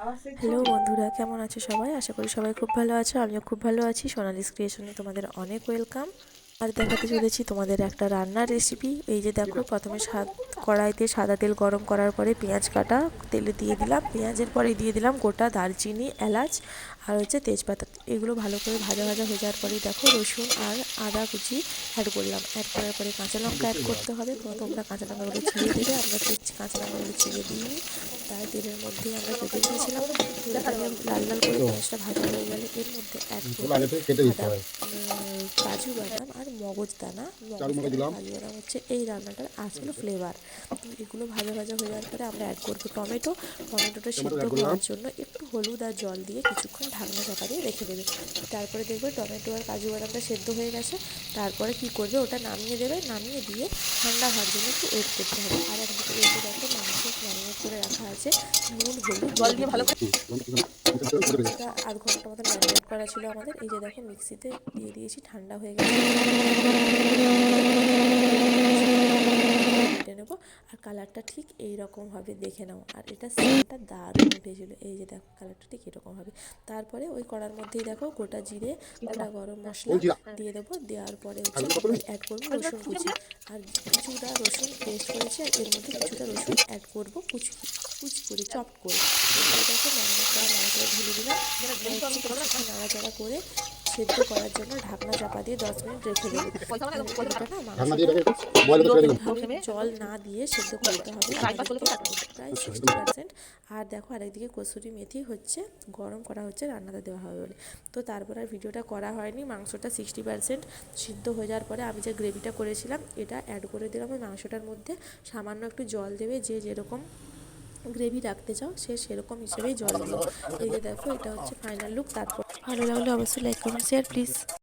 Hello বন্ধুরা, কেমন আছো সবাই? আশা করি সবাই খুব ভালো আছো। আমিও খুব ভালো আছি। সোনালিস ক্রিয়েশনে তোমাদের অনেক ওয়েলকাম। আর দেখাতে চলেছি তোমাদের একটা রান্নার রেসিপি। এই যে দেখো, প্রথমে কড়াইতে সাদা তেল গরম করার পরে পেঁয়াজ কাটা তেলে দিয়ে দিলাম। পেঁয়াজের পরে দিয়ে দিলাম গোটা দারচিনি, এলাচ আর হচ্ছে তেজপাতা। এগুলো ভালো করে ভাজা ভাজা হয়ে যাওয়ার পরেই দেখো রসুন আর আদা কুচি অ্যাড করলাম। অ্যাড করার পরে কাঁচা লঙ্কা অ্যাড করতে হবে। তোমরা কাঁচা লঙ্কাগুলো ছিঁড়ে দেবে, আমরা কাঁচা লঙ্কাগুলো ছিঁড়ে দিইনি। তার তেলের মধ্যেই আমরা কেটে দিয়েছিলাম। তেলটাকে লাল লাল করে পেঁয়াজটা ভাজা হয়ে গেলে এর মধ্যে অ্যাড করব কাজু বাদাম আর মগজদানা। কাজু বাদাম হচ্ছে এই রান্নাটার আসল ফ্লেভার। তো এগুলো ভাজা ভাজা হয়ে যাওয়ার পরে আমরা অ্যাড করবো টমেটো। টমেটোটা সিদ্ধ হওয়ার জন্য একটু হলুদ আর জল দিয়ে কিছুক্ষণ ঢাকনা চাপা দিয়ে রেখে দেবে। তারপরে দেখবে টমেটো আর কাজু বাদামটা সেদ্ধ হয়ে গেছে। তারপরে কি করবে, ওটা নামিয়ে দেবে। নামিয়ে দিয়ে ঠান্ডা হওয়ার জন্য একটু ওয়েট করতে হবে। আর একদিকে এসে দেখো মাংস ম্যারিনেট করে রাখা আছে। নুন, হলুদ, জল দিয়ে ভালো মাংসটা আধ ঘন্টা মতো ম্যারিনেট করা ছিল আমাদের। এই যে দেখো মিক্সিতে দিয়ে দিয়েছি, ঠান্ডা হয়ে গেছে। কেটে নেবো। আর কালারটা ঠিক এই রকম হবে, দেখে নাও। আর এটা সেন্টটা দারুণ উঠেছিল। এই যে দেখো কালারটা ঠিক এরকম হবে। তারপরে ওই কড়ার মধ্যেই দেখো গোটা জিরে, গোটা গরম মশলা দিয়ে দেবো। দেওয়ার পরে হচ্ছে অ্যাড করবো রসুন কুচি। আর কিছুটা রসুন পেস্ট করেছি, আর এর মধ্যে কিছুটা রসুন অ্যাড করবো কুচি কুচি করে, চপ করে। এই দেখো ম্যারিনেট করা মাংসটা ঢেলে দিলাম। নাড়াচাড়া করে সেদ্ধ করার জন্য ঢাকনা চাপা দিয়ে 10 মিনিট রেখে দেবো। এটা না মাংসটা জল না দিয়ে সেদ্ধ করতে হবে প্রায় 60%। আর দেখো আরেকদিকে কসুরি মেথি হচ্ছে গরম করা হচ্ছে, রান্নাতে দেওয়া হবে বলে। তো তারপর আর ভিডিওটা করা হয়নি। মাংসটা 60% সিদ্ধ হয়ে যাওয়ার পরে আমি যে গ্রেভিটা করেছিলাম এটা অ্যাড করে দিলাম ওই মাংসটার মধ্যে। সামান্য একটু জল দেবে, যে যেরকম গ্রেভি রাখতে চাও সে সেরকম হিসেবেই জল দিও। এই যে দেখো এটা হচ্ছে ফাইনাল লুক। তারপর ভালো লাগলে অবশ্যই লাইক কমেন্ট শেয়ার প্লিজ।